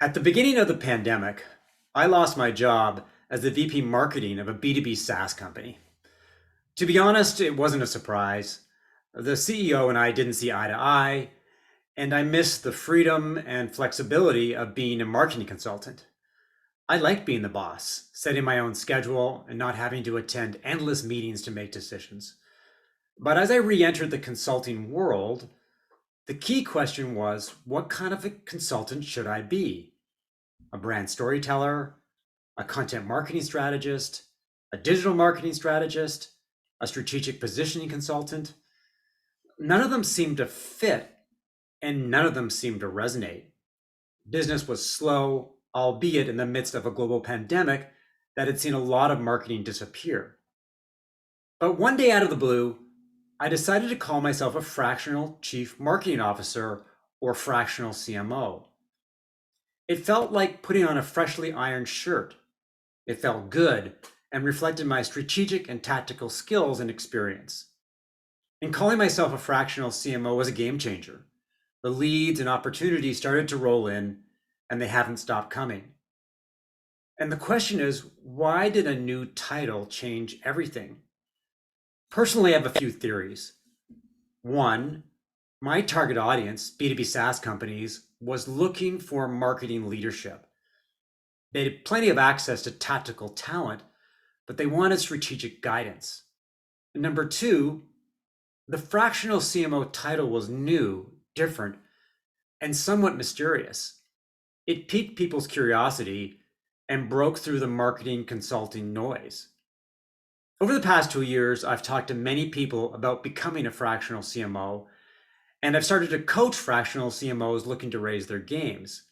At the beginning of the pandemic, I lost my job as the VP marketing of a B2B SaaS company. To be honest, it wasn't a surprise. The CEO and I didn't see eye to eye, and I missed the freedom and flexibility of being a marketing consultant. I liked being the boss, setting my own schedule and not having to attend endless meetings to make decisions. But as I re entered the consulting world, the key question was, what kind of a consultant should I be? A brand storyteller, a content marketing strategist, a digital marketing strategist, a strategic positioning consultant? None of them seemed to fit, and none of them seemed to resonate. Business was slow, albeit in the midst of a global pandemic that had seen a lot of marketing disappear. But one day out of the blue, I decided to call myself a fractional chief marketing officer or fractional CMO. It felt like putting on a freshly ironed shirt. It felt good and reflected my strategic and tactical skills and experience. And calling myself a fractional CMO was a game changer. The leads and opportunities started to roll in, and they haven't stopped coming. And the question is, why did a new title change everything? Personally, I have a few theories. One, my target audience, B2B SaaS companies, was looking for marketing leadership. They had plenty of access to tactical talent, but they wanted strategic guidance. And number two, the fractional CMO title was new, different, and somewhat mysterious. It piqued people's curiosity and broke through the marketing consulting noise. Over the past 2 years, I've talked to many people about becoming a fractional CMO, and I've started to coach fractional CMOs looking to raise their games.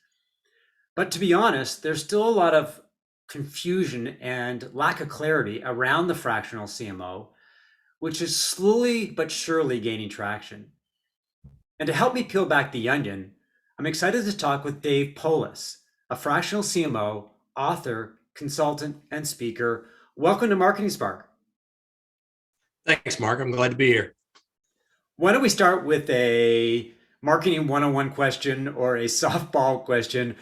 But to be honest, there's still a lot of confusion and lack of clarity around the fractional CMO, which is slowly but surely gaining traction. And to help me peel back the onion, I'm excited to talk with Dave Poulos, a fractional CMO, author, consultant, and speaker. Welcome to Marketing Spark. Thanks, Mark. I'm glad to be here. Why don't we start with a marketing 101 question or a softball question?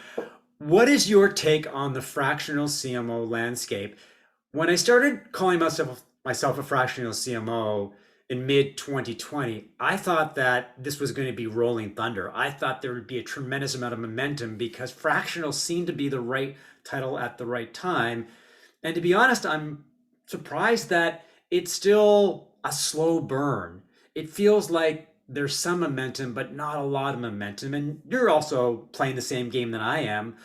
What is your take on the fractional CMO landscape? When I started calling myself a fractional CMO in mid 2020, I thought that this was going to be rolling thunder. I thought there would be a tremendous amount of momentum because fractional seemed to be the right title at the right time. And to be honest, I'm surprised that it's still a slow burn. It feels like there's some momentum, but not a lot of momentum. And you're also playing the same game that I am.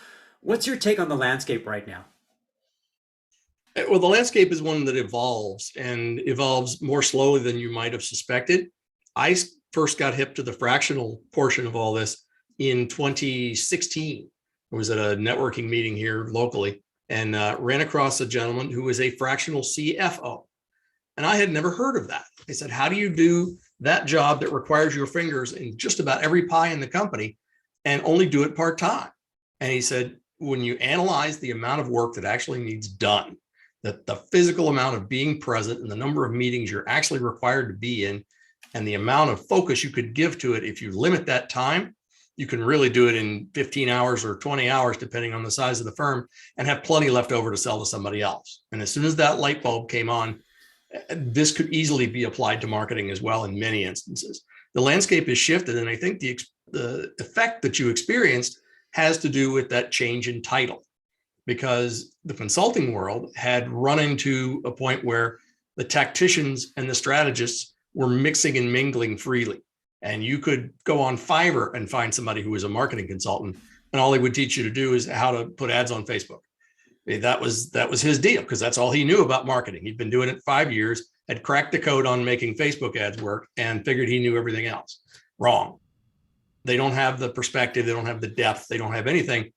What's your take on the landscape right now? Well, the landscape is one that evolves and evolves more slowly than you might have suspected. I first got hip to the fractional portion of all this in 2016. I was at a networking meeting here locally and ran across a gentleman who was a fractional CFO. And I had never heard of that. I said, how do you do that job that requires your fingers in just about every pie in the company and only do it part-time? And he said, when you analyze the amount of work that actually needs done, that the physical amount of being present and the number of meetings you're actually required to be in, and the amount of focus you could give to it, if you limit that time, you can really do it in 15 hours or 20 hours, depending on the size of the firm, and have plenty left over to sell to somebody else. And as soon as that light bulb came on, this could easily be applied to marketing as well in many instances. The landscape has shifted, and I think the effect that you experienced has to do with that change in title, because the consulting world had run into a point where the tacticians and the strategists were mixing and mingling freely. And you could go on Fiverr and find somebody who was a marketing consultant, and all they would teach you to do is how to put ads on Facebook. That was his deal, because that's all he knew about marketing. He'd been doing it 5 years, had cracked the code on making Facebook ads work, and figured he knew everything else. Wrong. They don't have the perspective, they don't have the depth, they don't have anything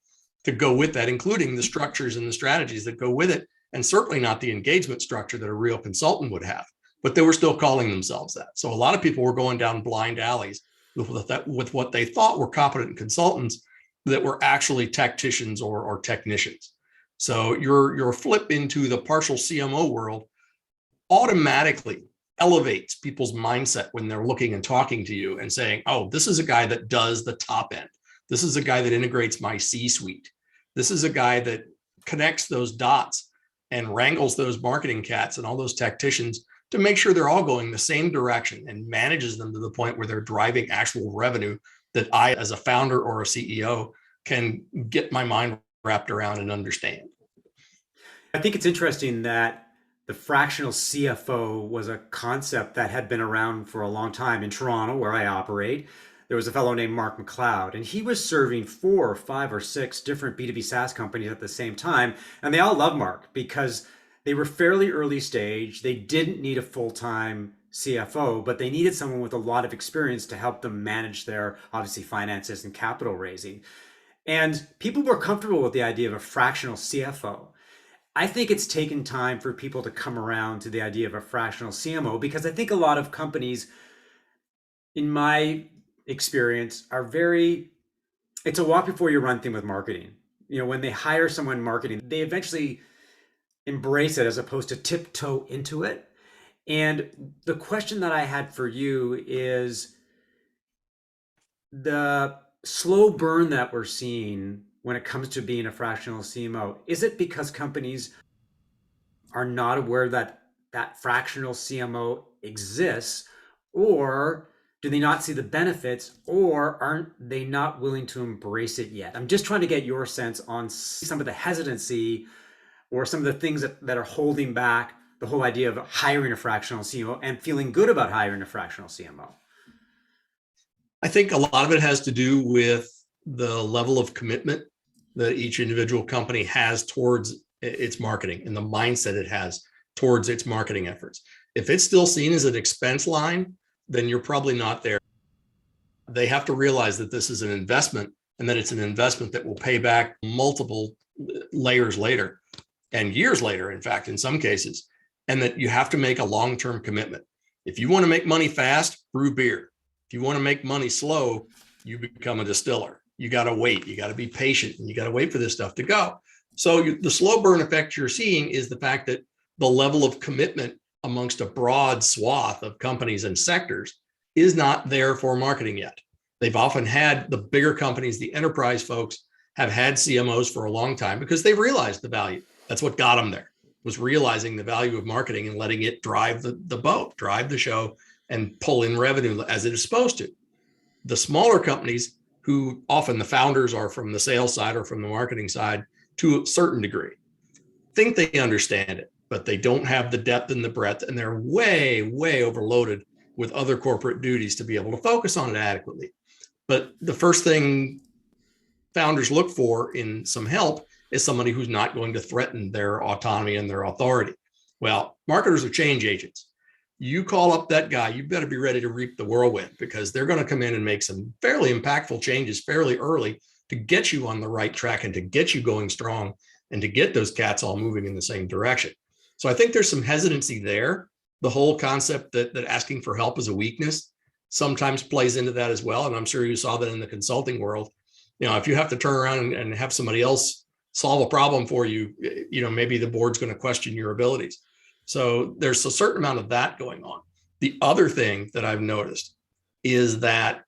to go with that, including the structures and the strategies that go with it, and certainly not the engagement structure that a real consultant would have. But they were still calling themselves that. So a lot of people were going down blind alleys with what they thought were competent consultants that were actually tacticians or technicians. So your flip into the partial CMO world automatically elevates people's mindset when they're looking and talking to you and saying, oh, this is a guy that does the top end. This is a guy that integrates my C-suite. This is a guy that connects those dots and wrangles those marketing cats and all those tacticians to make sure they're all going the same direction and manages them to the point where they're driving actual revenue that I, as a founder or a CEO, can get my mind wrapped around and understand. I think it's interesting that the fractional CFO was a concept that had been around for a long time in Toronto, where I operate. There was a fellow named Mark McLeod, and he was serving 4 or 5 or 6 different B2B SaaS companies at the same time. And they all loved Mark because they were fairly early stage. They didn't need a full-time CFO, but they needed someone with a lot of experience to help them manage their, obviously, finances and capital raising. And people were comfortable with the idea of a fractional CFO. I think it's taken time for people to come around to the idea of a fractional CMO because I think a lot of companies, in my experience, are it's a walk before you run thing with marketing. When they hire someone in marketing, they eventually embrace it as opposed to tiptoe into it. And the question that I had for you is the slow burn that we're seeing when it comes to being a fractional CMO. Is it because companies are not aware that that fractional CMO exists, or do they not see the benefits, or aren't they not willing to embrace it yet? I'm just trying to get your sense on some of the hesitancy or some of the things that are holding back the whole idea of hiring a fractional CMO and feeling good about hiring a fractional CMO. I think a lot of it has to do with the level of commitment that each individual company has towards its marketing and the mindset it has towards its marketing efforts. If it's still seen as an expense line, then you're probably not there. They have to realize that this is an investment and that it's an investment that will pay back multiple layers later and years later, in fact, in some cases, and that you have to make a long-term commitment. If you want to make money fast, brew beer. If you want to make money slow, you become a distiller. You got to wait. You got to be patient, and you got to wait for this stuff to go. So the slow burn effect you're seeing is the fact that the level of commitment amongst a broad swath of companies and sectors is not there for marketing yet. They've often had the bigger companies, the enterprise folks have had CMOs for a long time because they've realized the value. That's what got them there, was realizing the value of marketing and letting it drive the boat, drive the show, and pull in revenue as it is supposed to. The smaller companies, who often the founders are from the sales side or from the marketing side to a certain degree, think they understand it, but they don't have the depth and the breadth, and they're way, way overloaded with other corporate duties to be able to focus on it adequately. But the first thing founders look for in some help is somebody who's not going to threaten their autonomy and their authority. Well, marketers are change agents. You call up that guy, you better be ready to reap the whirlwind, because they're going to come in and make some fairly impactful changes fairly early to get you on the right track and to get you going strong and to get those cats all moving in the same direction. So I think there's some hesitancy there. The whole concept that asking for help is a weakness sometimes plays into that as well. And I'm sure you saw that in the consulting world. If you have to turn around and have somebody else solve a problem for you, maybe the board's going to question your abilities. So there's a certain amount of that going on. The other thing that I've noticed is that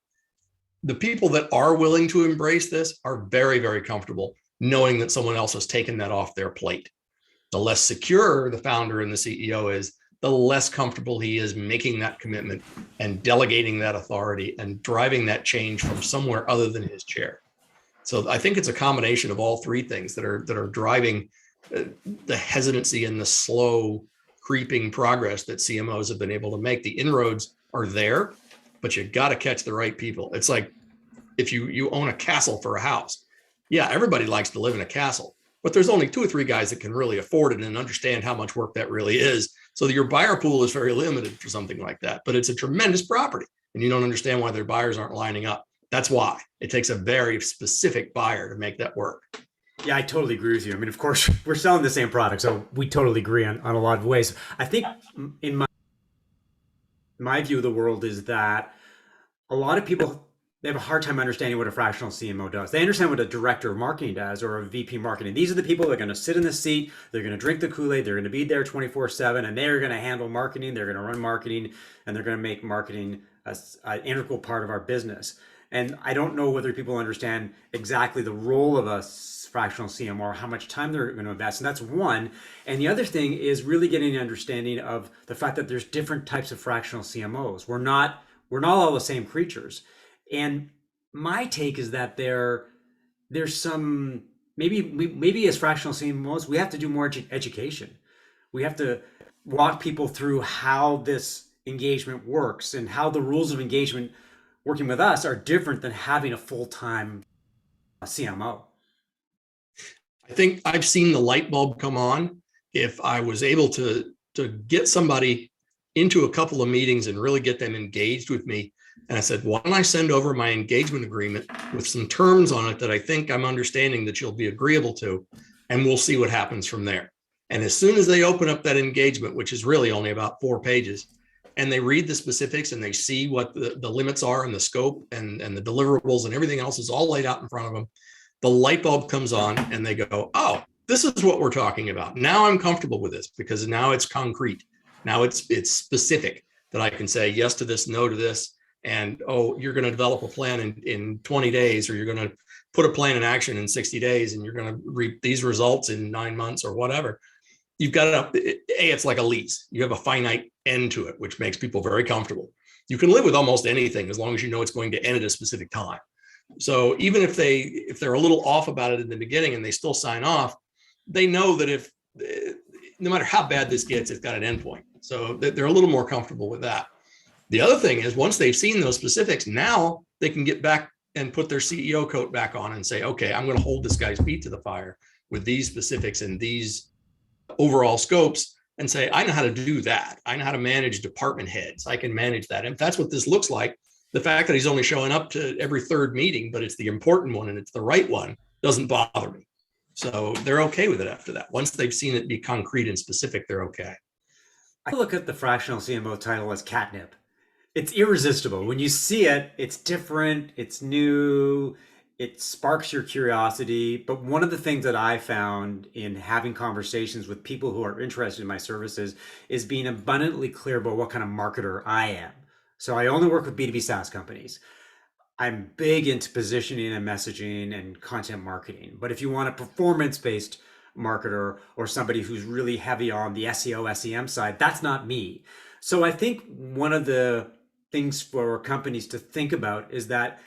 the people that are willing to embrace this are very, very comfortable knowing that someone else has taken that off their plate. The less secure the founder and the CEO is, the less comfortable he is making that commitment and delegating that authority and driving that change from somewhere other than his chair. So I think it's a combination of all three things that are driving the hesitancy and the slow creeping progress that CMOs have been able to make. The inroads are there, but you got to catch the right people. It's like if you own a castle for a house. Yeah, everybody likes to live in a castle, but there's only 2 or 3 guys that can really afford it and understand how much work that really is. So your buyer pool is very limited for something like that, but it's a tremendous property and you don't understand why their buyers aren't lining up. That's why it takes a very specific buyer to make that work. Yeah, I totally agree with you. I mean, of course, we're selling the same product, so we totally agree on a lot of ways. I think in my view of the world is that a lot of people, they have a hard time understanding what a fractional CMO does. They understand what a director of marketing does or a VP marketing. These are the people that are going to sit in the seat, they're going to drink the Kool-Aid, they're going to be there 24/7, and they're going to handle marketing, they're going to run marketing, and they're going to make marketing an integral part of our business. And I don't know whether people understand exactly the role of a fractional CMO or how much time they're going to invest. And that's one. And the other thing is really getting an understanding of the fact that there's different types of fractional CMOs. We're not all the same creatures. And my take is that there's some maybe as fractional CMOs we have to do more education. We have to walk people through how this engagement works and how the rules of engagement working with us are different than having a full-time CMO. I think I've seen the light bulb come on. If I was able to get somebody into a couple of meetings and really get them engaged with me, and I said, why don't I send over my engagement agreement with some terms on it that I think I'm understanding that you'll be agreeable to, and we'll see what happens from there. And as soon as they open up that engagement, which is really only about 4 pages, and they read the specifics and they see what the limits are and the scope and the deliverables and everything else is all laid out in front of them, the light bulb comes on and they go, oh, this is what we're talking about. Now I'm comfortable with this because now it's concrete. Now it's specific that I can say yes to this, no to this. And, oh, you're going to develop a plan in 20 days, or you're going to put a plan in action in 60 days, and you're going to reap these results in 9 months or whatever. You've got it's like a lease. You have a finite end to it, which makes people very comfortable. You can live with almost anything as long as you know it's going to end at a specific time. So even if they're a little off about it in the beginning and they still sign off, they know that if no matter how bad this gets, it's got an endpoint. So they're a little more comfortable with that. The other thing is, once they've seen those specifics, now they can get back and put their CEO coat back on and say, okay, I'm going to hold this guy's feet to the fire with these specifics and these overall scopes, and say, I know how to do that. I know how to manage department heads. I can manage that. And if that's what this looks like, the fact that he's only showing up to every 3rd meeting, but it's the important one and it's the right one, doesn't bother me. So they're okay with it after that. Once they've seen it be concrete and specific, they're okay. I look at the fractional CMO title as catnip. It's irresistible. When you see it, it's different, it's new, it sparks your curiosity. But one of the things that I found in having conversations with people who are interested in my services is being abundantly clear about what kind of marketer I am. So I only work with B2B SaaS companies. I'm big into positioning and messaging and content marketing. But if you want a performance-based marketer or somebody who's really heavy on the SEO, SEM side, that's not me. So I think one of the things for companies to think about is that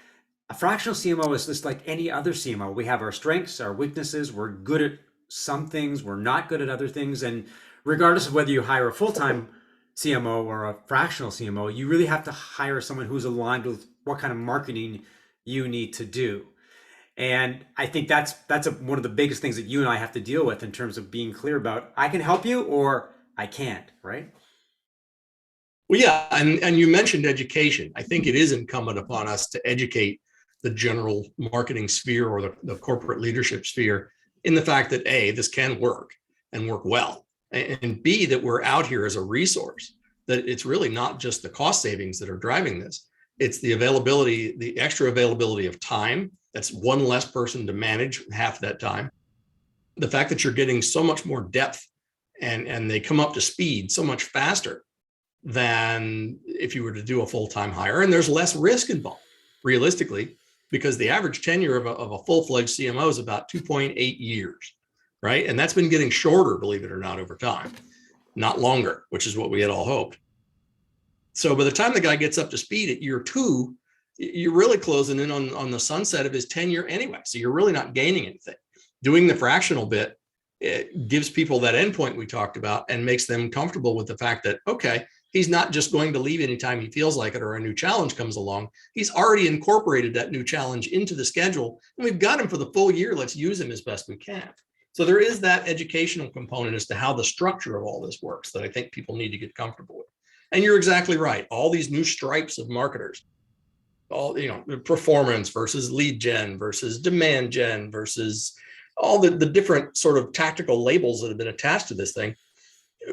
a fractional CMO is just like any other CMO. We have our strengths, our weaknesses. We're good at some things, we're not good at other things. And regardless of whether you hire a full-time CMO or a fractional CMO, you really have to hire someone who's aligned with what kind of marketing you need to do. And I think that's one of the biggest things that you and I have to deal with in terms of being clear about, I can help you or I can't, right? Well, yeah, and you mentioned education. I think it is incumbent upon us to educate the general marketing sphere or the corporate leadership sphere in the fact that A, this can work and work well, and B, that we're out here as a resource, that it's really not just the cost savings that are driving this. It's the availability, the extra availability of time. That's one less person to manage half that time. The fact that you're getting so much more depth and they come up to speed so much faster than if you were to do a full-time hire, and there's less risk involved realistically, because the average tenure of a full-fledged CMO is about 2.8 years, right? And that's been getting shorter, believe it or not, over time, not longer, which is what we had all hoped. So by the time the guy gets up to speed at year 2, you're really closing in on the sunset of his tenure anyway. So you're really not gaining anything. Doing the fractional bit, it gives people that endpoint we talked about and makes them comfortable with the fact that, okay, he's not just going to leave anytime he feels like it or a new challenge comes along. He's already incorporated that new challenge into the schedule, and we've got him for the full year. Let's use him as best we can. So there is that educational component as to how the structure of all this works that I think people need to get comfortable with. And you're exactly right. All these new stripes of marketers, all, performance versus lead gen versus demand gen versus all the different sort of tactical labels that have been attached to this thing.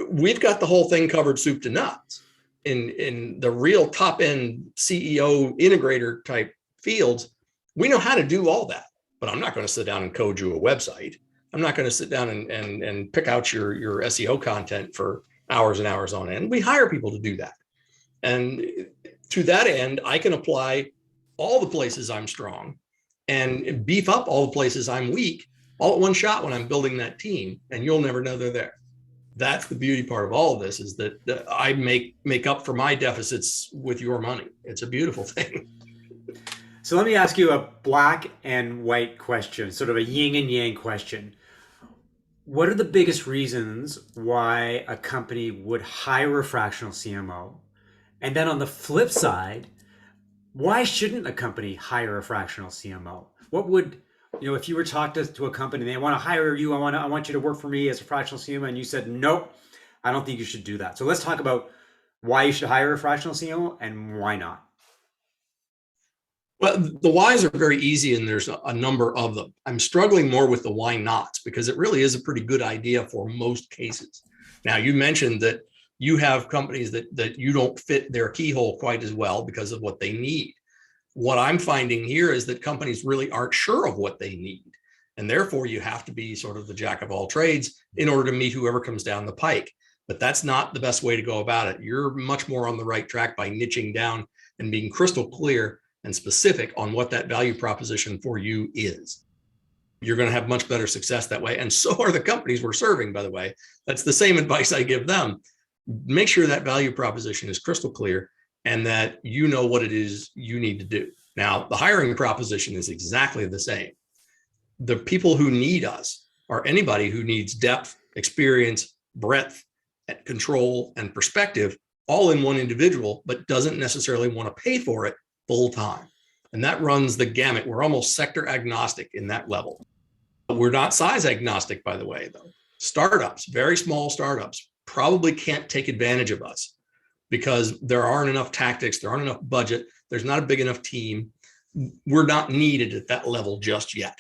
We've got the whole thing covered soup to nuts. In the real top end CEO integrator type fields, we know how to do all that, but I'm not going to sit down and code you a website. I'm not going to sit down and pick out your SEO content for hours and hours on end. We hire people to do that. And to that end, I can apply all the places I'm strong and beef up all the places I'm weak all at one shot when I'm building that team, and you'll never know they're there. That's the beauty part of all of this, is that I make up for my deficits with your money. It's a beautiful thing. So let me ask you a black and white question, sort of a yin and yang question. What are the biggest reasons why a company would hire a fractional CMO? And then on the flip side, why shouldn't a company hire a fractional CMO? What would, if you were talking to a company, they want to hire you, I want you to work for me as a fractional CMO, and you said, nope, I don't think you should do that. So let's talk about why you should hire a fractional CMO and why not. Well, the whys are very easy, and there's a number of them. I'm struggling more with the why nots, because it really is a pretty good idea for most cases. Now, you mentioned that you have companies that you don't fit their keyhole quite as well because of what they need. What I'm finding here is that companies really aren't sure of what they need. And therefore, you have to be sort of the jack of all trades in order to meet whoever comes down the pike. But that's not the best way to go about it. You're much more on the right track by niching down and being crystal clear and specific on what that value proposition for you is. You're going to have much better success that way. And so are the companies we're serving, by the way. That's the same advice I give them. Make sure that value proposition is crystal clear and that you know what it is you need to do. Now, the hiring proposition is exactly the same. The people who need us are anybody who needs depth, experience, breadth, control, and perspective all in one individual, but doesn't necessarily want to pay for it full time. And that runs the gamut. We're almost sector agnostic in that level. But we're not size agnostic, by the way, though. Startups, very small startups, probably can't take advantage of us because there aren't enough tactics, there aren't enough budget, there's not a big enough team. We're not needed at that level just yet.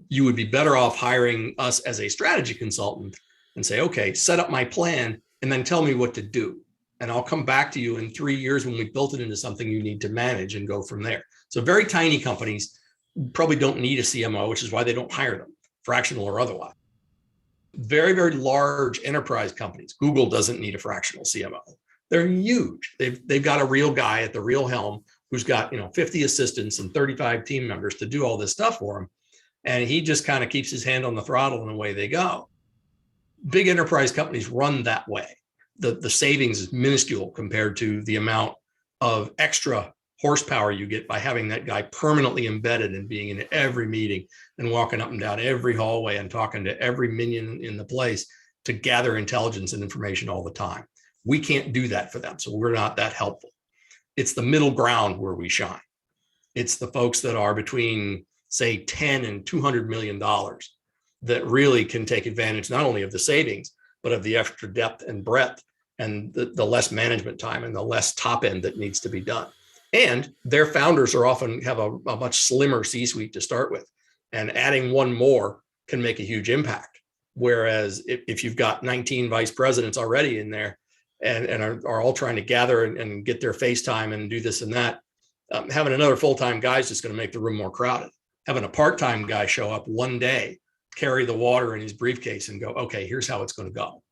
You would be better off hiring us as a strategy consultant and say, okay, set up my plan and then tell me what to do. And I'll come back to you in 3 years when we've built it into something you need to manage and go from there. So very tiny companies probably don't need a CMO, which is why they don't hire them, fractional or otherwise. Very, very large enterprise companies, Google doesn't need a fractional CMO. They're huge. They've got a real guy at the real helm who's got 50 assistants and 35 team members to do all this stuff for him. And he just kind of keeps his hand on the throttle and away they go. Big enterprise companies run that way. The savings is minuscule compared to the amount of extra horsepower you get by having that guy permanently embedded and being in every meeting and walking up and down every hallway and talking to every minion in the place to gather intelligence and information all the time. We can't do that for them, so we're not that helpful. It's the middle ground where we shine. It's the folks that are between, say, 10 and $200 million that really can take advantage not only of the savings, but of the extra depth and breadth and the less management time and the less top end that needs to be done. And their founders are often have a much slimmer C-suite to start with. And adding one more can make a huge impact. Whereas if you've got 19 vice presidents already in there and are all trying to gather and get their face time and do this and that, having another full-time guy is just going to make the room more crowded. Having a part-time guy show up one day, carry the water in his briefcase and go, okay, here's how it's going to go,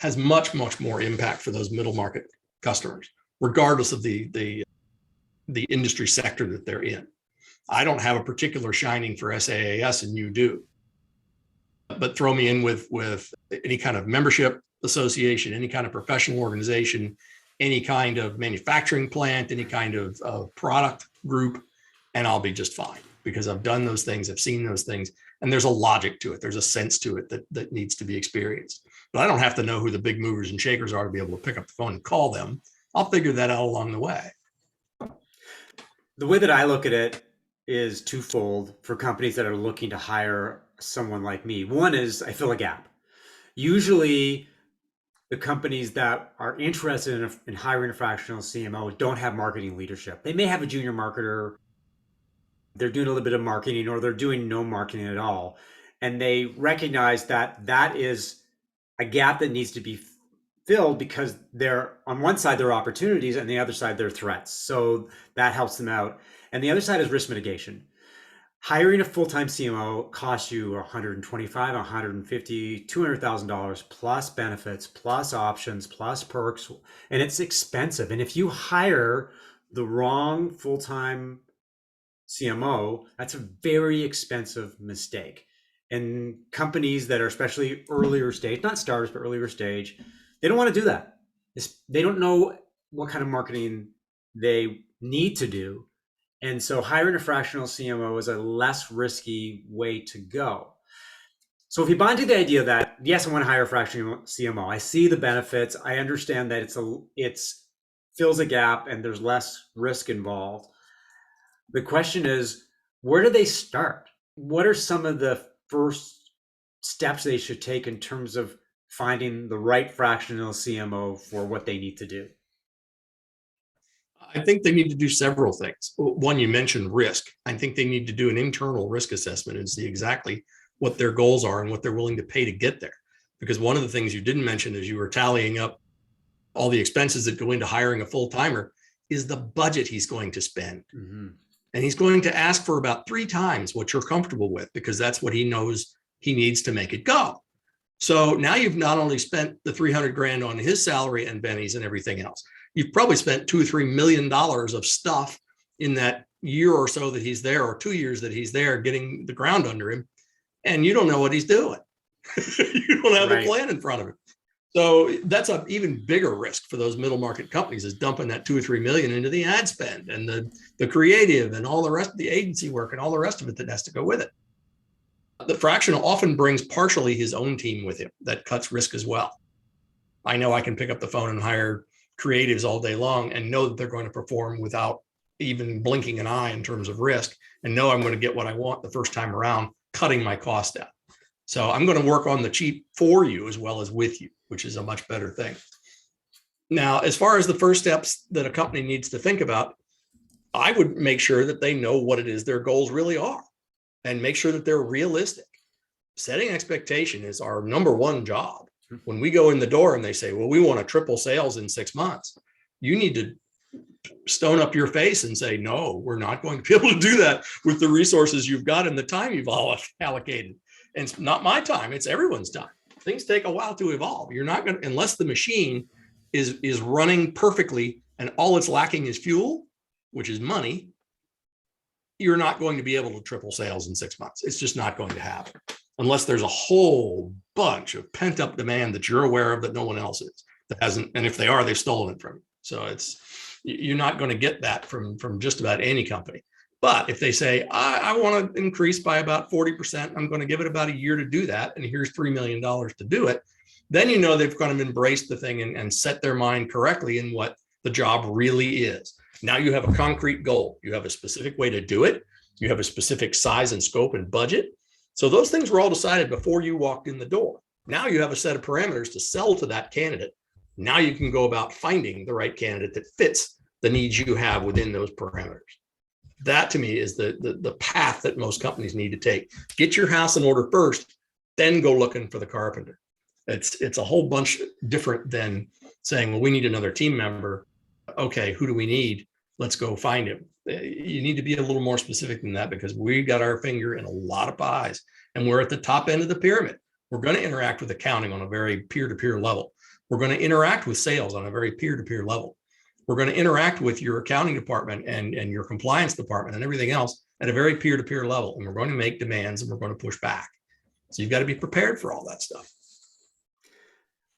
has much, much more impact for those middle market customers, regardless of the industry sector that they're in. I don't have a particular shining for SaaS, and you do. But throw me in with any kind of membership association, any kind of professional organization, any kind of manufacturing plant, any kind of product group, and I'll be just fine because I've done those things, I've seen those things, and there's a logic to it. There's a sense to it that needs to be experienced. But I don't have to know who the big movers and shakers are to be able to pick up the phone and call them. I'll figure that out along the way. The way that I look at it is twofold for companies that are looking to hire someone like me. One is I fill a gap. Usually, the companies that are interested in hiring a fractional CMO don't have marketing leadership. They may have a junior marketer, they're doing a little bit of marketing, or they're doing no marketing at all. And they recognize that that is a gap that needs to be filled because they're on one side there are opportunities and the other side there are threats. So that helps them out. And the other side is risk mitigation. Hiring a full-time CMO costs you $125, $150, $200,000 plus benefits, plus options, plus perks, and it's expensive. And if you hire the wrong full-time CMO, that's a very expensive mistake. And companies that are especially earlier stage, not startups, but earlier stage, they don't want to do that. They don't know what kind of marketing they need to do. And so hiring a fractional CMO is a less risky way to go. So if you buy into the idea that, yes, I want to hire a fractional CMO, I see the benefits. I understand that it's fills a gap and there's less risk involved. The question is, where do they start? What are some of the first steps they should take in terms of finding the right fractional CMO for what they need to do? I think they need to do several things. One, you mentioned risk. I think they need to do an internal risk assessment and see exactly what their goals are and what they're willing to pay to get there. Because one of the things you didn't mention as you were tallying up all the expenses that go into hiring a full timer is the budget he's going to spend. Mm-hmm. And he's going to ask for about 3 times what you're comfortable with, because that's what he knows he needs to make it go. So now you've not only spent the 300 grand on his salary and Benny's and everything else, you've probably spent $2 or $3 million of stuff in that year or so that he's there, or 2 years that he's there, getting the ground under him, and you don't know what he's doing. You don't have a plan in front of him. So that's an even bigger risk for those middle market companies, is dumping that 2 or 3 million into the ad spend and the creative and all the rest of the agency work and all the rest of it that has to go with it. The fractional often brings partially his own team with him. That cuts risk as well. I know I can pick up the phone and hire creatives all day long and know that they're going to perform without even blinking an eye in terms of risk, and know I'm going to get what I want the first time around, cutting my cost down. So I'm going to work on the cheap for you as well as with you, which is a much better thing. Now, as far as the first steps that a company needs to think about, I would make sure that they know what it is their goals really are, and make sure that they're realistic. Setting expectation is our number one job. When we go in the door and they say, well, we want to triple sales in 6 months, you need to stone up your face and say, no, we're not going to be able to do that with the resources you've got and the time you've all allocated. And it's not my time, it's everyone's time. Things take a while to evolve. You're not going to, unless the machine is running perfectly and all it's lacking is fuel, which is money, you're not going to be able to triple sales in 6 months. It's just not going to happen unless there's a whole bunch of pent up demand that you're aware of that no one else is, that hasn't. And if they are, they've stolen it from you. So you're not going to get that from just about any company. But if they say, I want to increase by about 40%, I'm going to give it about a year to do that, and here's $3 million to do it, then you know they've kind of embraced the thing and set their mind correctly in what the job really is. Now you have a concrete goal. You have a specific way to do it. You have a specific size and scope and budget. So those things were all decided before you walked in the door. Now you have a set of parameters to sell to that candidate. Now you can go about finding the right candidate that fits the needs you have within those parameters. That to me is the path that most companies need to take. Get your house in order first, then go looking for the carpenter. It's a whole bunch different than saying, well, we need another team member. Okay, who do we need? Let's go find him. You need to be a little more specific than that, because we got our finger in a lot of pies and we're at the top end of the pyramid. We're going to interact with accounting on a very peer-to-peer level. We're going to interact with sales on a very peer-to-peer level. We're going to interact with your accounting department and your compliance department and everything else at a very peer-to-peer level. And we're going to make demands and we're going to push back. So you've got to be prepared for all that stuff.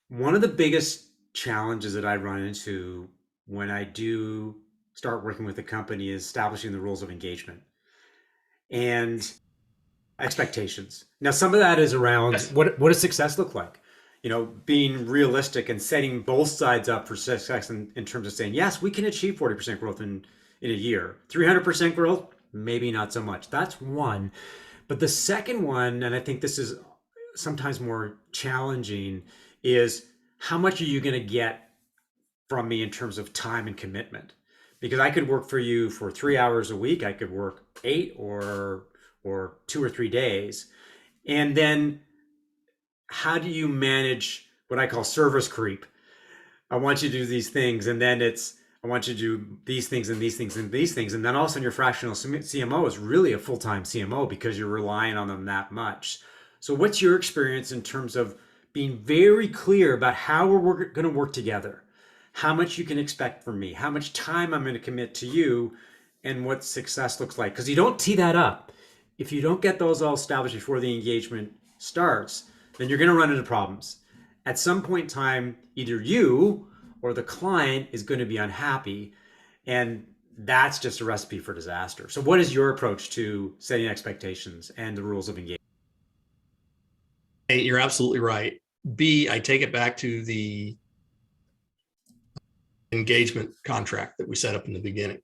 One of the biggest challenges that I run into when I do start working with a company is establishing the rules of engagement and expectations. Now, some of that is around what does success look like? You know, being realistic and setting both sides up for success in terms of saying, yes, we can achieve 40% growth in a year. 300% growth, maybe not so much. That's one. But the second one, and I think this is sometimes more challenging, is how much are you going to get from me in terms of time and commitment? Because I could work for you for 3 hours a week. I could work 8 or 2 or 3 days. And then how do you manage what I call service creep? I want you to do these things, and then I want you to do these things and these things and these things. And then all of a sudden your fractional CMO is really a full-time CMO because you're relying on them that much. So what's your experience in terms of being very clear about how we're going to work together, how much you can expect from me, how much time I'm going to commit to you, and what success looks like. Because you don't tee that up. If you don't get those all established before the engagement starts, then you're going to run into problems. At some point in time, either you or the client is going to be unhappy. And that's just a recipe for disaster. So, what is your approach to setting expectations and the rules of engagement? A, you're absolutely right. B, I take it back to the engagement contract that we set up in the beginning.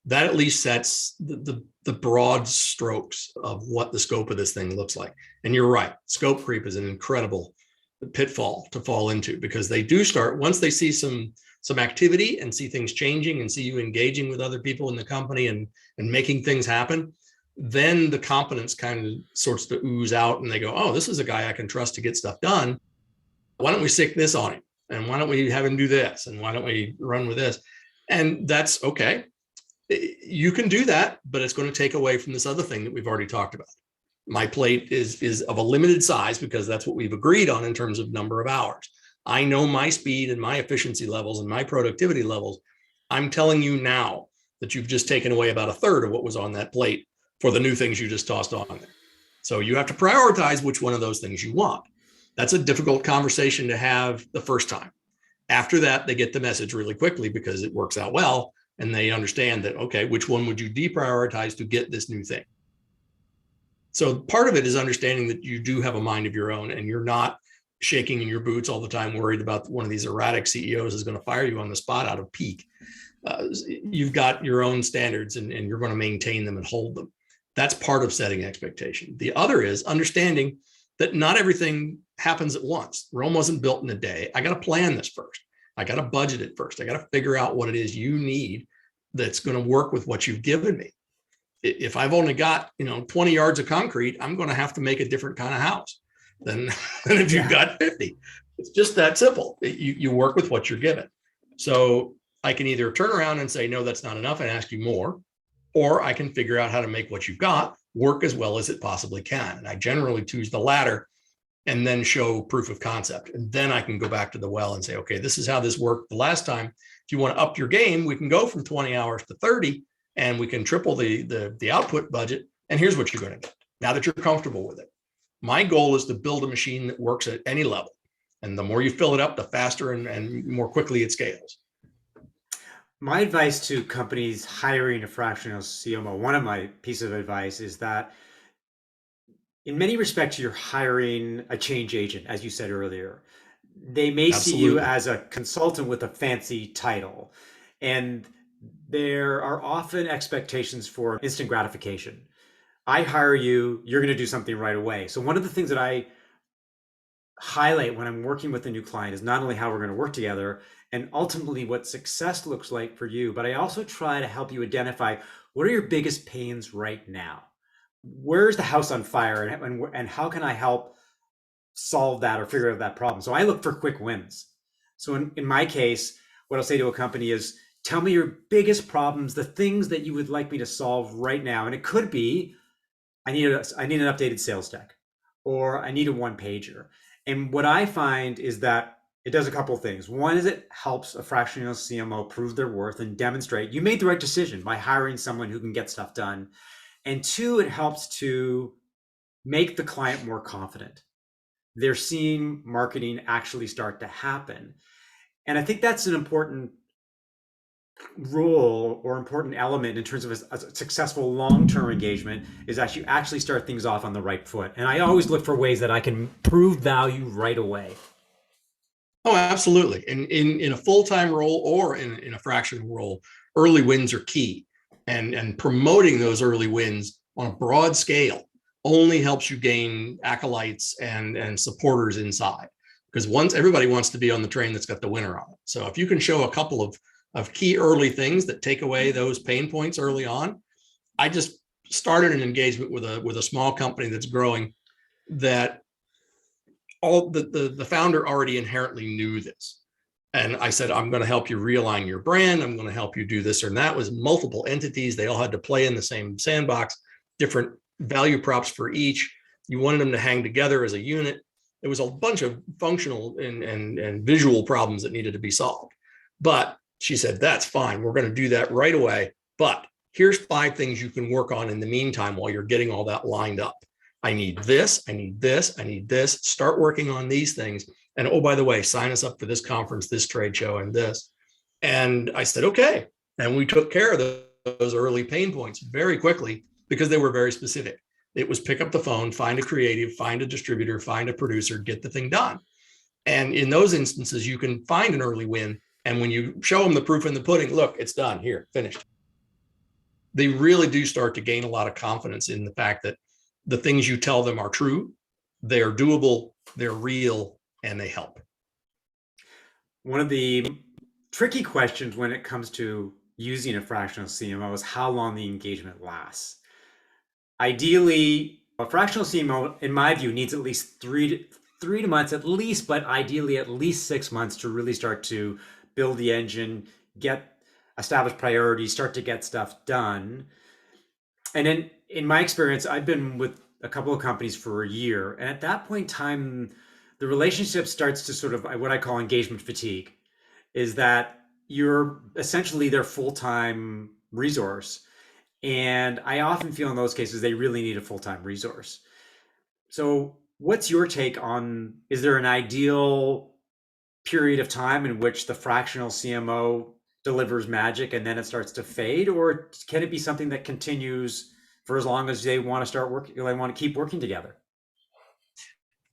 That at least sets the broad strokes of what the scope of this thing looks like. And you're right, scope creep is an incredible pitfall to fall into, because they do start, once they see some activity and see things changing and see you engaging with other people in the company and making things happen, then the competence kind of sorts to ooze out, and they go, oh, this is a guy I can trust to get stuff done. Why don't we stick this on him? And why don't we have him do this? And why don't we run with this? And that's okay. You can do that, but it's going to take away from this other thing that we've already talked about. My plate is of a limited size because that's what we've agreed on in terms of number of hours. I know my speed and my efficiency levels and my productivity levels. I'm telling you now that you've just taken away about a third of what was on that plate for the new things you just tossed on there. So you have to prioritize which one of those things you want. That's a difficult conversation to have the first time. After that, they get the message really quickly because it works out well. And they understand that, okay, which one would you deprioritize to get this new thing? So part of it is understanding that you do have a mind of your own, and you're not shaking in your boots all the time, worried about one of these erratic CEOs is going to fire you on the spot out of pique. You've got your own standards, and you're going to maintain them and hold them. That's part of setting expectation. The other is understanding that not everything happens at once. Rome wasn't built in a day. I got to plan this first. I got to budget it first. I got to figure out what it is you need that's going to work with what you've given me. If I've only got, 20 yards of concrete, I'm going to have to make a different kind of house than if you've got 50. It's just that simple. You work with what you're given. So I can either turn around and say, no, that's not enough, and ask you more, or I can figure out how to make what you've got work as well as it possibly can. And I generally choose the latter, and then show proof of concept. And then I can go back to the well and say, okay, this is how this worked the last time. If you want to up your game, we can go from 20 hours to 30, and we can triple the output budget. And here's what you're going to get now that you're comfortable with it. My goal is to build a machine that works at any level. And the more you fill it up, the faster and more quickly it scales. My advice to companies hiring a fractional CMO, one of my pieces of advice is that in many respects, you're hiring a change agent, as you said earlier. They may see you Absolutely. as a consultant with a fancy title, and there are often expectations for instant gratification. I hire you, you're going to do something right away. So, one of the things that I highlight when I'm working with a new client is not only how we're going to work together and ultimately what success looks like for you, but I also try to help you identify what are your biggest pains right now. Where's the house on fire, and how can I help solve that or figure out that problem? So I look for quick wins. So in my case, what I'll say to a company is, tell me your biggest problems, the things that you would like me to solve right now. And it could be, I need an updated sales deck, or I need a one pager. And what I find is that it does a couple of things. One is it helps a fractional CMO prove their worth and demonstrate you made the right decision by hiring someone who can get stuff done. And two, it helps to make the client more confident. They're seeing marketing actually start to happen. And I think that's an important role or important element in terms of a successful long-term engagement, is that you actually start things off on the right foot. And I always look for ways that I can prove value right away. Oh, absolutely. In a full-time role or in a fractional role, early wins are key. And promoting those early wins on a broad scale only helps you gain acolytes and supporters inside. Because once everybody wants to be on the train that's got the winner on it. So if you can show a couple of key early things that take away those pain points early on. I just started an engagement with a small company that's growing, that all the founder already inherently knew this. And I said, I'm going to help you realign your brand. I'm going to help you do this or that. Was multiple entities. They all had to play in the same sandbox, different value props for each. You wanted them to hang together as a unit. It was a bunch of functional and visual problems that needed to be solved. But she said, that's fine. We're going to do that right away. But Here's 5 things you can work on in the meantime while you're getting all that lined up. I need this, I need this, I need this. Start working on these things. And oh, by the way, sign us up for this conference, this trade show, and this. And I said, okay. And we took care of those early pain points very quickly because they were very specific. It was pick up the phone, find a creative, find a distributor, find a producer, get the thing done. And in those instances, you can find an early win. And when you show them the proof in the pudding, look, it's done, here, finished. They really do start to gain a lot of confidence in the fact that the things you tell them are true, they are doable, they're real, and they help. One of the tricky questions when it comes to using a fractional CMO is how long the engagement lasts. Ideally, a fractional CMO, in my view, needs at least three months at least, but ideally at least 6 months to really start to build the engine, establish priorities, start to get stuff done. And in my experience, I've been with a couple of companies for a year. And at that point in time, the relationship starts to sort of what I call engagement fatigue, is that you're essentially their full-time resource. And I often feel in those cases, they really need a full-time resource. So what's your take on, is there an ideal period of time in which the fractional CMO delivers magic and then it starts to fade, or can it be something that continues for as long as they want to start working, they want to keep working together?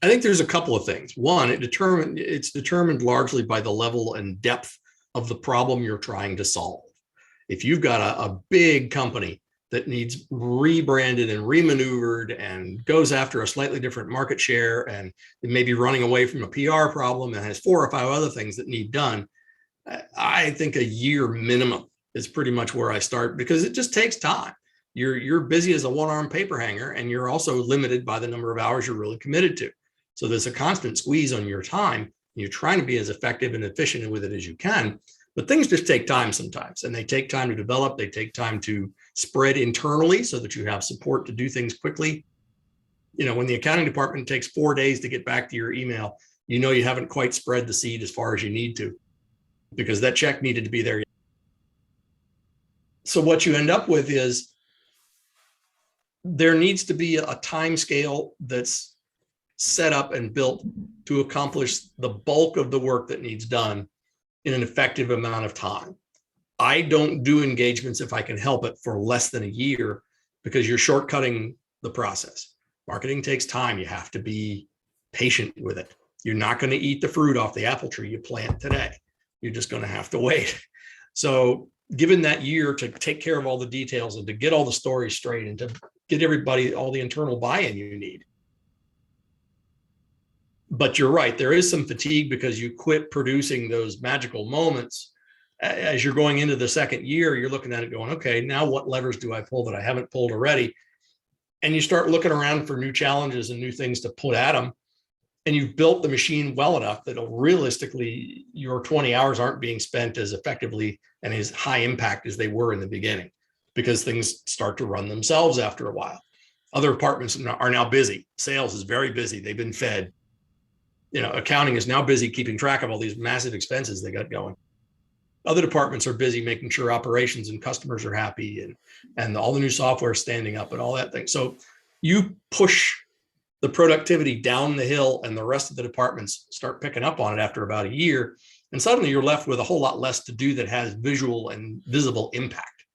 I think there's a couple of things. One, it's determined largely by the level and depth of the problem you're trying to solve. If you've got a big company that needs rebranded and remaneuvered and goes after a slightly different market share and it may be running away from a PR problem and has 4 or 5 other things that need done, I think a year minimum is pretty much where I start, because it just takes time. You're busy as a one-armed paper hanger, and you're also limited by the number of hours you're really committed to. So there's a constant squeeze on your time. You're trying to be as effective and efficient with it as you can, but things just take time sometimes, and they take time to develop. They take time to spread internally so that you have support to do things quickly. When the accounting department takes 4 days to get back to your email, you haven't quite spread the seed as far as you need to, because that check needed to be there. So what you end up with is there needs to be a time scale that's set up and built to accomplish the bulk of the work that needs done in an effective amount of time. I don't do engagements, if I can help it, for less than a year, because you're shortcutting the process. Marketing takes time. You have to be patient with it. You're not going to eat the fruit off the apple tree you plant today. You're just going to have to wait. So given that year to take care of all the details and to get all the stories straight and to get everybody all the internal buy-in you need. But you're right, there is some fatigue because you quit producing those magical moments. As you're going into the second year, you're looking at it going, okay, now what levers do I pull that I haven't pulled already? And you start looking around for new challenges and new things to put at them. And you've built the machine well enough that realistically, your 20 hours aren't being spent as effectively and as high impact as they were in the beginning, because things start to run themselves after a while. Other departments are now busy. Sales is very busy. They've been fed. Accounting is now busy keeping track of all these massive expenses they got going. Other departments are busy making sure operations and customers are happy and all the new software is standing up and all that thing. So you push the productivity down the hill and the rest of the departments start picking up on it after about a year. And suddenly you're left with a whole lot less to do that has visual and visible impact.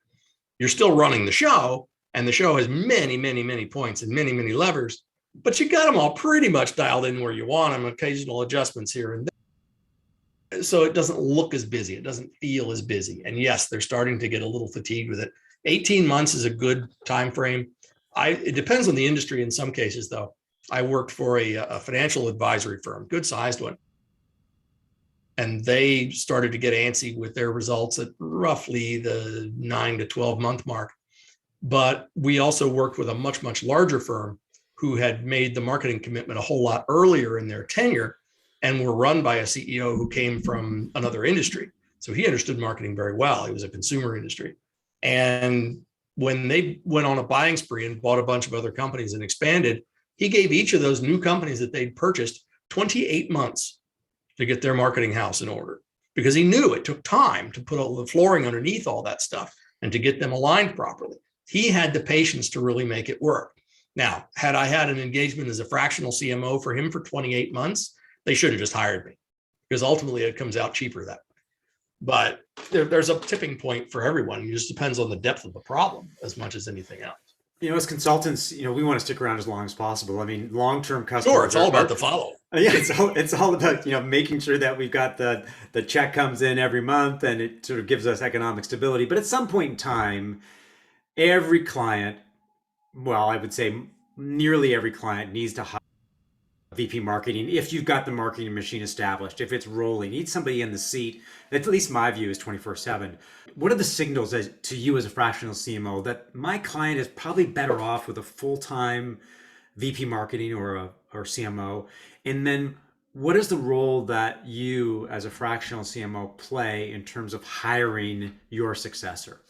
You're still running the show, and the show has many, many, many points and many, many levers, but you got them all pretty much dialed in where you want them, occasional adjustments here and there. So it doesn't look as busy. It doesn't feel as busy. And yes, they're starting to get a little fatigued with it. 18 months is a good time frame. It depends on the industry in some cases, though. I worked for a financial advisory firm, good sized one. And they started to get antsy with their results at roughly the 9 to 12 month mark. But we also worked with a much, much larger firm who had made the marketing commitment a whole lot earlier in their tenure and were run by a CEO who came from another industry. So he understood marketing very well. He was a consumer industry. And when they went on a buying spree and bought a bunch of other companies and expanded, he gave each of those new companies that they'd purchased 28 months to get their marketing house in order, because he knew it took time to put all the flooring underneath all that stuff and to get them aligned properly. He had the patience to really make it work. Now, had I had an engagement as a fractional CMO for him for 28 months, they should have just hired me, because ultimately it comes out cheaper that way. But there's a tipping point for everyone. It just depends on the depth of the problem as much as anything else. As consultants, we want to stick around as long as possible. I mean, long-term customers. Sure, it's all about the follow. Yeah, it's all about making sure that we've got the check comes in every month and it sort of gives us economic stability. But at some point in time, every client, well, I would say nearly every client needs to hire VP marketing if you've got the marketing machine established, if it's rolling. You need somebody in the seat. At least my view is 24/7. What are the signals to you as a fractional CMO that my client is probably better off with a full-time VP marketing or CMO? And then what is the role that you as a fractional CMO play in terms of hiring your successor?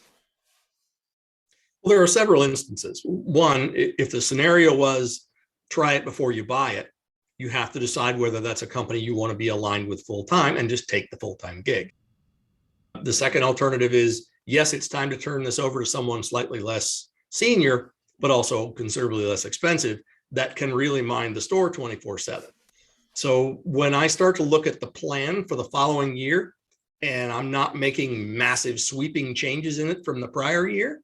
Well, there are several instances. One, if the scenario was try it before you buy it, you have to decide whether that's a company you want to be aligned with full time and just take the full time gig. The second alternative is, yes, it's time to turn this over to someone slightly less senior, but also considerably less expensive, that can really mind the store 24/7. So when I start to look at the plan for the following year, and I'm not making massive sweeping changes in it from the prior year,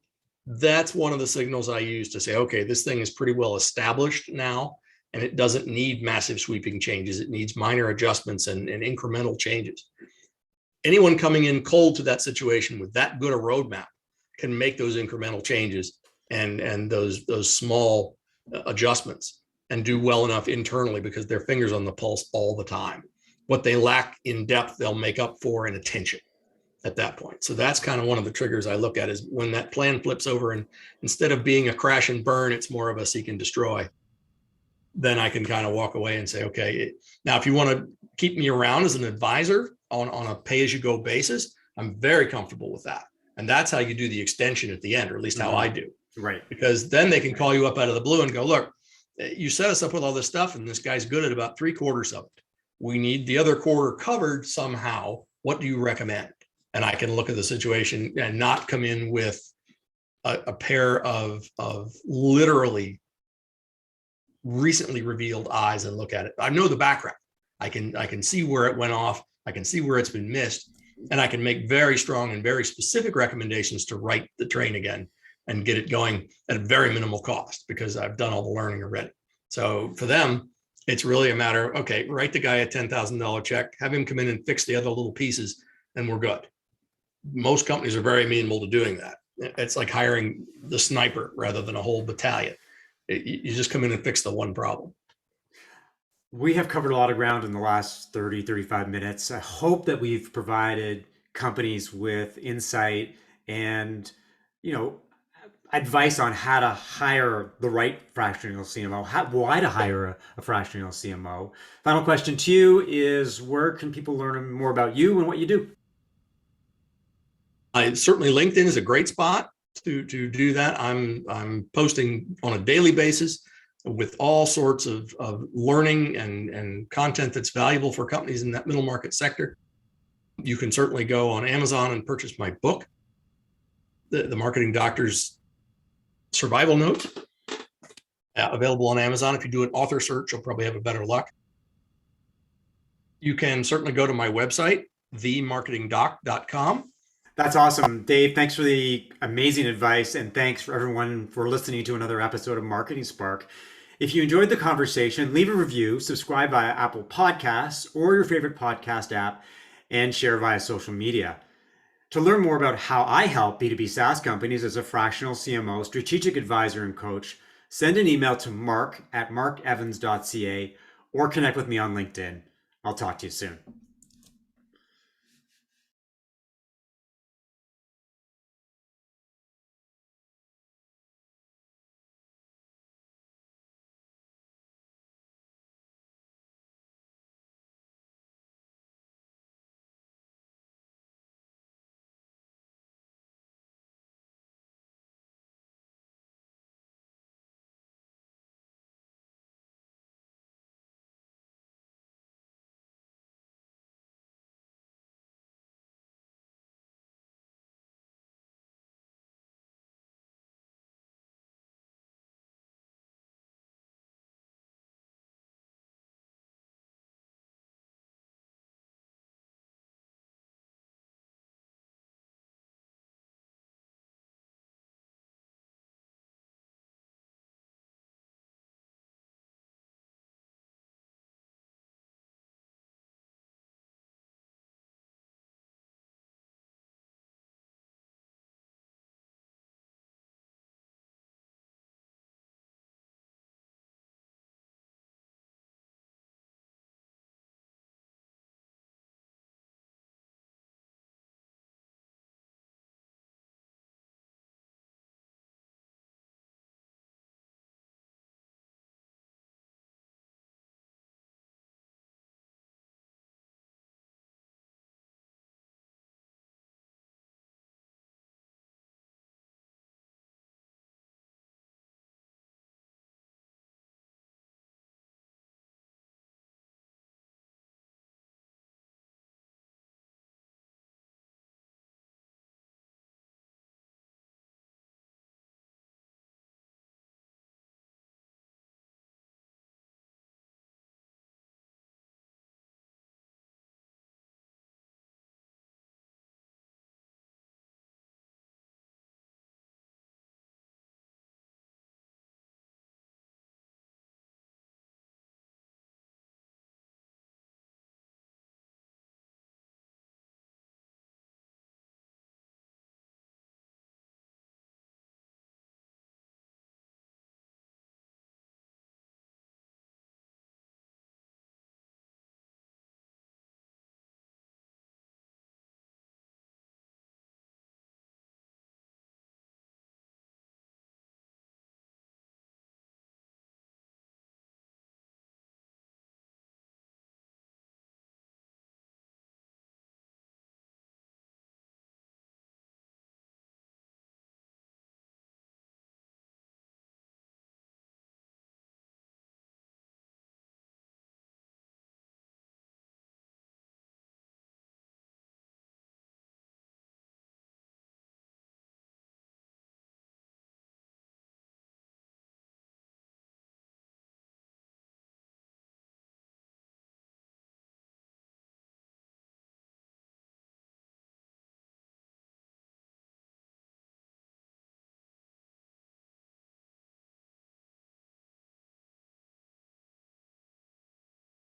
that's one of the signals I use to say, okay, this thing is pretty well established now, and it doesn't need massive sweeping changes. It needs minor adjustments and incremental changes. Anyone coming in cold to that situation with that good a roadmap can make those incremental changes and those small adjustments and do well enough internally because their fingers on the pulse all the time. What they lack in depth, they'll make up for in attention at that point. So that's kind of one of the triggers I look at, is when that plan flips over and instead of being a crash and burn, it's more of a seek and destroy. Then I can kind of walk away and say, okay, now if you want to keep me around as an advisor on a pay-as-you-go basis, I'm very comfortable with that. And that's how you do the extension at the end, or at least how I do. Right. Because then they can call you up out of the blue and go, look, you set us up with all this stuff and this guy's good at about 3/4 of it. We need the other quarter covered somehow. What do you recommend? And I can look at the situation and not come in with a pair of literally recently revealed eyes and look at it. I know the background. I can see where it went off. I can see where it's been missed, and I can make very strong and very specific recommendations to right the train again and get it going at a very minimal cost, because I've done all the learning already. So for them, it's really a matter of, okay, write the guy a $10,000 check, have him come in and fix the other little pieces, and we're good. Most companies are very amenable to doing that. It's like hiring the sniper rather than a whole battalion. You just come in and fix the one problem. We have covered a lot of ground in the last 30, 35 minutes. I hope that we've provided companies with insight and, advice on how to hire the right fractional CMO, why to hire a fractional CMO. Final question to you is, where can people learn more about you and what you do? Certainly LinkedIn is a great spot to do that. I'm posting on a daily basis with all sorts of learning and content that's valuable for companies in that middle market sector. You can certainly go on Amazon and purchase my book, The Marketing Doctor's Survival Notes, available on Amazon. If you do an author search, you'll probably have a better luck. You can certainly go to my website, themarketingdoc.com. That's awesome. Dave, thanks for the amazing advice, and thanks for everyone for listening to another episode of Marketing Spark. If you enjoyed the conversation, leave a review, subscribe via Apple Podcasts or your favorite podcast app, and share via social media. To learn more about how I help B2B SaaS companies as a fractional CMO, strategic advisor, and coach, send an email to mark@markevans.ca or connect with me on LinkedIn. I'll talk to you soon.